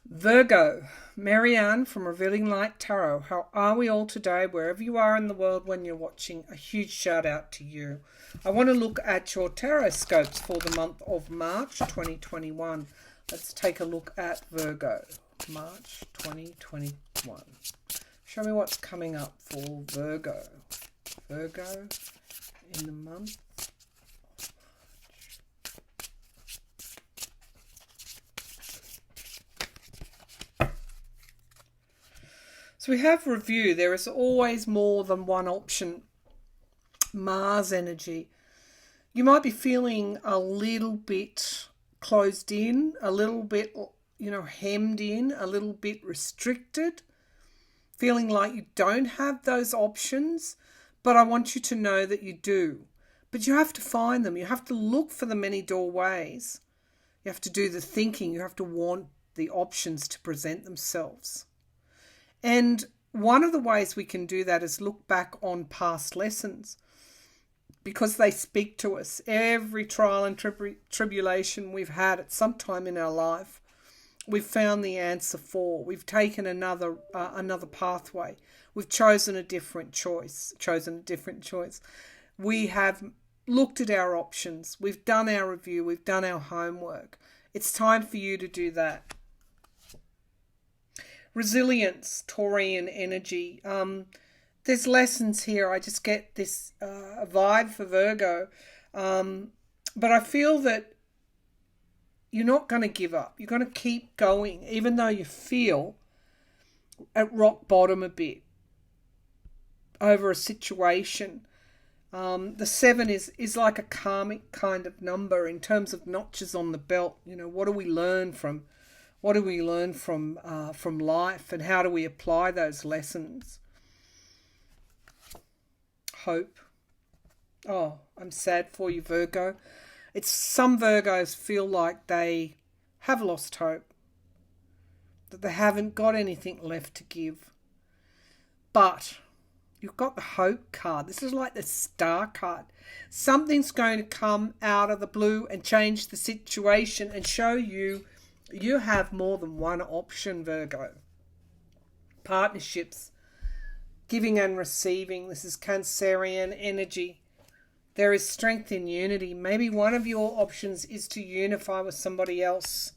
Virgo, Marianne from Revealing Light Tarot. How are we all today, wherever you are in the world when you're watching? A huge shout out to you. I want to look at your tarot scopes for the month of March 2021. Let's take a look at Virgo, March 2021. Show me what's coming up for Virgo. Virgo in the month. So we have review. There is always more than one option. Mars energy. You might be feeling a little bit closed in, a little bit, hemmed in, a little bit restricted, feeling like you don't have those options, but I want you to know that you do. But you have to find them. You have to look for the many doorways. You have to do the thinking. You have to want the options to present themselves. And one of the ways we can do that is look back on past lessons, because they speak to us. Every trial and tribulation we've had at some time in our life, we've found the answer for. We've taken another pathway. We've chosen a different choice. We have looked at our options. We've done our review. We've done our homework. It's time for you to do that. Resilience, Taurian energy. There's lessons here. I just get this vibe for Virgo. But I feel that you're not going to give up. You're going to keep going, even though you feel at rock bottom a bit over a situation. The 7 is like a karmic kind of number in terms of notches on the belt. What do we learn from life, and how do we apply those lessons? Hope. Oh, I'm sad for you, Virgo. Some Virgos feel like they have lost hope, that they haven't got anything left to give. But you've got the hope card. This is like the star card. Something's going to come out of the blue and change the situation and show you have more than one option, Virgo. Partnerships, giving and receiving. This is Cancerian energy. There is strength in unity. Maybe one of your options is to unify with somebody else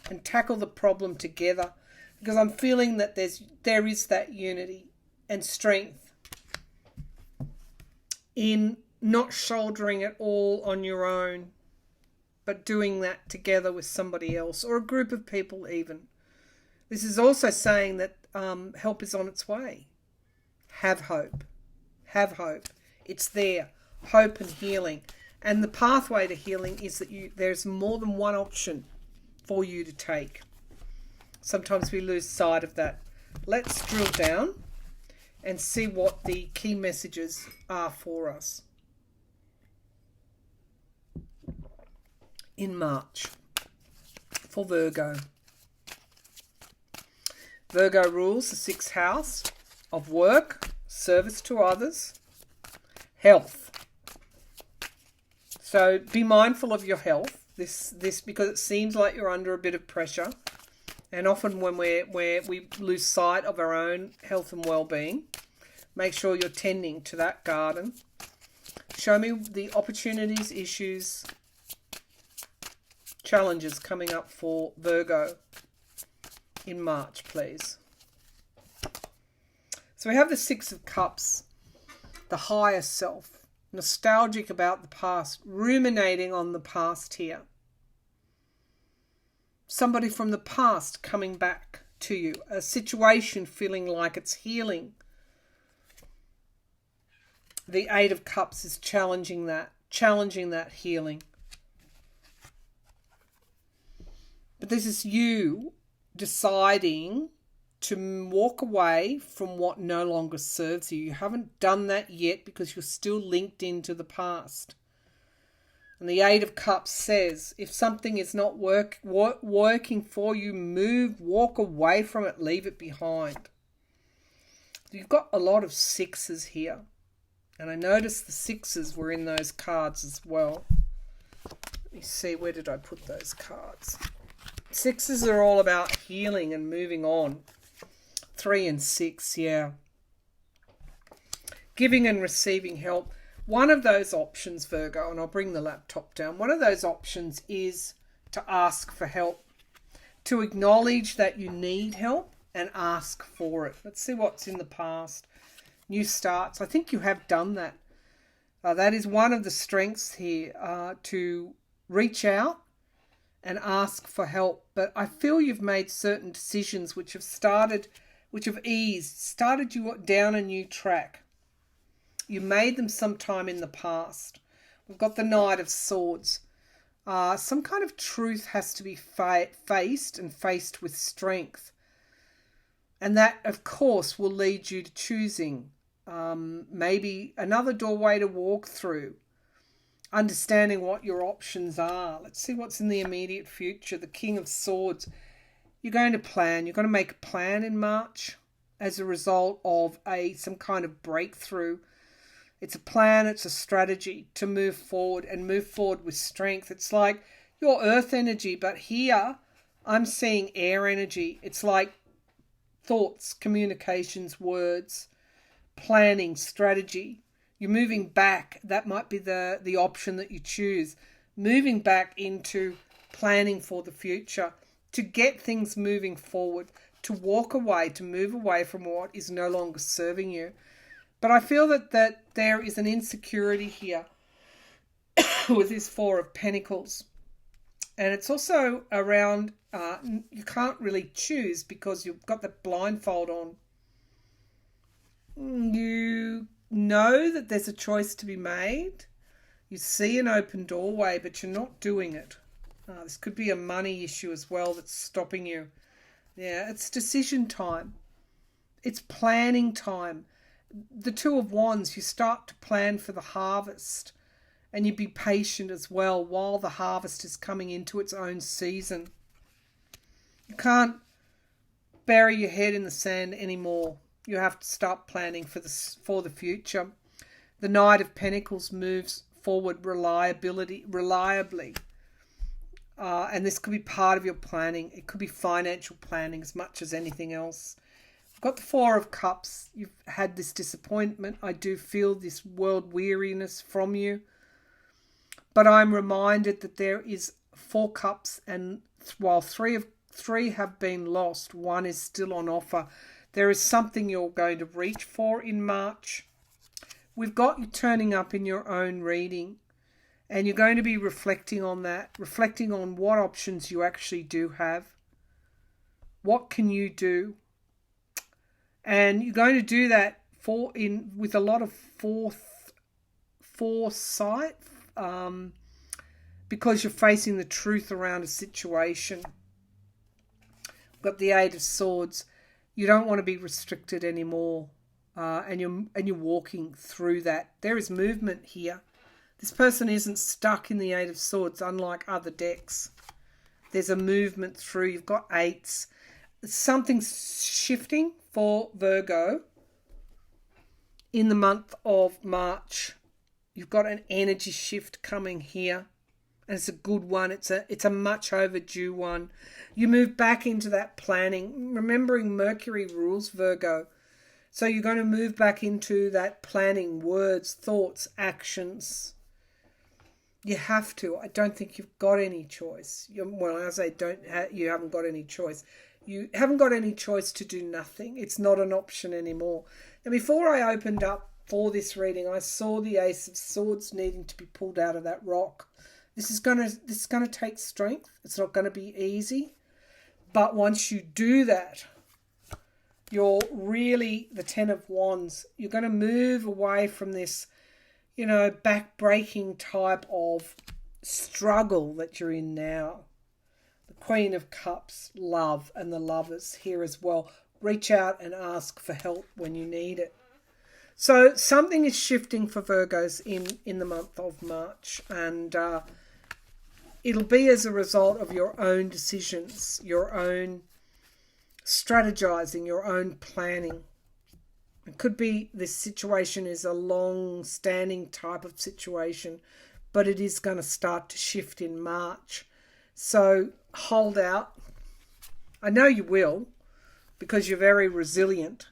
and tackle the problem together, because I'm feeling that there is that unity and strength in not shouldering it all on your own, but doing that together with somebody else or a group of people even. This is also saying that help is on its way. Have hope. Have hope. It's there. Hope and healing. And the pathway to healing is that there's more than one option for you to take. Sometimes we lose sight of that. Let's drill down and see what the key messages are for us in March for Virgo. Virgo rules the 6th house of work, service to others, health. So be mindful of your health. This because it seems like you're under a bit of pressure, and often when we lose sight of our own health and well-being, make sure you're tending to that garden. Show me the opportunities, issues, challenges coming up for Virgo in March, please. So we have the 6 of Cups, the higher self, nostalgic about the past, ruminating on the past here. Somebody from the past coming back to you, a situation feeling like it's healing. The 8 of Cups is challenging that healing. But this is you deciding to walk away from what no longer serves you. You haven't done that yet because you're still linked into the past. And the 8 of Cups says, if something is not working for you, walk away from it, leave it behind. You've got a lot of 6s here. And I noticed the 6s were in those cards as well. Let me see, where did I put those cards? Sixes are all about healing and moving on. 3 and 6, yeah. Giving and receiving help. One of those options, Virgo, and I'll bring the laptop down, one of those options is to ask for help, to acknowledge that you need help and ask for it. Let's see what's in the past. New starts. I think you have done that. That is one of the strengths here, to reach out and ask for help. But I feel you've made certain decisions which have started you down a new track. You made them sometime in the past. We've got the Knight of Swords. Some kind of truth has to be faced and faced with strength. And that, of course, will lead you to choosing maybe another doorway to walk through. Understanding what your options are. Let's see what's in the immediate future. The King of Swords. You're going to plan. You're going to make a plan in March as a result of some kind of breakthrough. It's a plan, it's a strategy to move forward and move forward with strength. It's like your earth energy, but here I'm seeing air energy. It's like thoughts, communications, words, planning, strategy. You're moving back. That might be the option that you choose. Moving back into planning for the future, to get things moving forward, to walk away, to move away from what is no longer serving you. But I feel that there is an insecurity here with this Four of Pentacles. And it's also around, you can't really choose because you've got the blindfold on. You know that there's a choice to be made. You see an open doorway, but you're not doing it. This could be a money issue as well that's stopping you. Yeah, it's decision time. It's planning time. The Two of Wands, you start to plan for the harvest, and you be patient as well while the harvest is coming into its own season. You can't bury your head in the sand anymore. You have to start planning for the future. The Knight of Pentacles moves forward reliably. And this could be part of your planning. It could be financial planning as much as anything else. I've got the Four of Cups. You've had this disappointment. I do feel this world weariness from you. But I'm reminded that there is 4 cups, and while three have been lost, one is still on offer. There is something you're going to reach for in March. We've got you turning up in your own reading, and you're going to be reflecting on that, reflecting on what options you actually do have. What can you do? And you're going to do that with a lot of foresight, because you're facing the truth around a situation. We've got the Eight of Swords. You don't want to be restricted anymore, and you're walking through that. There is movement here. This person isn't stuck in the Eight of Swords, unlike other decks. There's a movement through. You've got eights. Something's shifting for Virgo in the month of March. You've got an energy shift coming here, and it's a good one. It's a much overdue one. You move back into that planning, remembering Mercury rules Virgo. So you're going to move back into that planning, words, thoughts, actions. You have to. I don't think you've got any choice. Well, I say you haven't got any choice. You haven't got any choice to do nothing. It's not an option anymore. Now, before I opened up for this reading, I saw the Ace of Swords needing to be pulled out of that rock. This is going to take strength. It's not going to be easy. But once you do that, you're really the Ten of Wands. You're going to move away from this, back-breaking type of struggle that you're in now. The Queen of Cups, love, and the Lovers here as well. Reach out and ask for help when you need it. So something is shifting for Virgos in the month of March, and it'll be as a result of your own decisions, your own strategizing, your own planning. It could be this situation is a long-standing type of situation, but it is going to start to shift in March. So hold out, I know you will, because you're very resilient.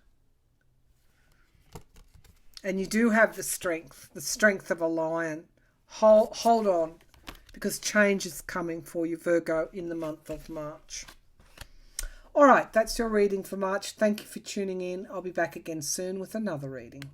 And you do have the strength of a lion. Hold on, because change is coming for you, Virgo, in the month of March. All right, that's your reading for March. Thank you for tuning in. I'll be back again soon with another reading.